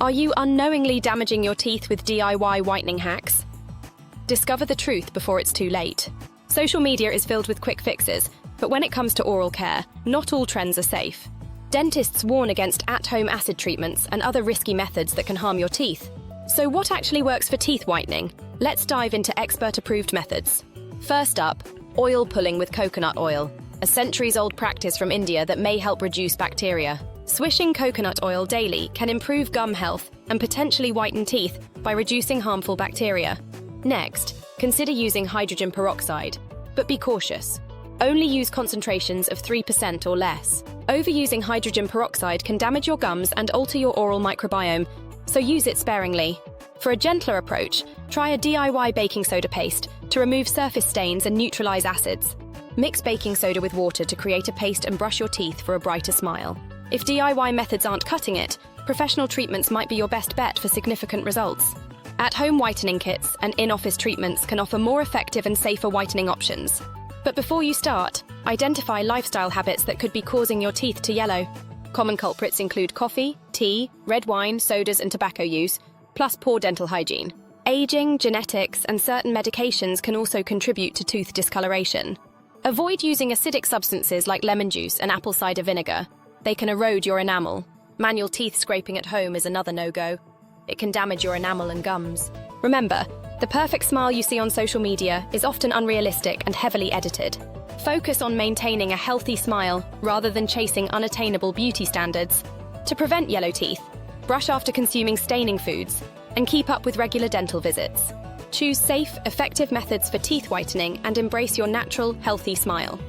Are you unknowingly damaging your teeth with DIY whitening hacks? Discover the truth before it's too late. Social media is filled with quick fixes, but when it comes to oral care, not all trends are safe. Dentists warn against at-home acid treatments and other risky methods that can harm your teeth. So what actually works for teeth whitening? Let's dive into expert-approved methods. First up, oil pulling with coconut oil, a centuries-old practice from India that may help reduce bacteria. Swishing coconut oil daily can improve gum health and potentially whiten teeth by reducing harmful bacteria. Next, consider using hydrogen peroxide, but be cautious. Only use concentrations of 3% or less. Overusing hydrogen peroxide can damage your gums and alter your oral microbiome, so use it sparingly. For a gentler approach, try a DIY baking soda paste to remove surface stains and neutralize acids. Mix baking soda with water to create a paste and brush your teeth for a brighter smile. If DIY methods aren't cutting it, professional treatments might be your best bet for significant results. At-home whitening kits and in-office treatments can offer more effective and safer whitening options. But before you start, identify lifestyle habits that could be causing your teeth to yellow. Common culprits include coffee, tea, red wine, sodas, and tobacco use, plus poor dental hygiene. Aging, genetics, and certain medications can also contribute to tooth discoloration. Avoid using acidic substances like lemon juice and apple cider vinegar. They can erode your enamel. Manual teeth scraping at home is another no-go. It can damage your enamel and gums. Remember, the perfect smile you see on social media is often unrealistic and heavily edited. Focus on maintaining a healthy smile rather than chasing unattainable beauty standards. To prevent yellow teeth, brush after consuming staining foods and keep up with regular dental visits. Choose safe, effective methods for teeth whitening and embrace your natural, healthy smile.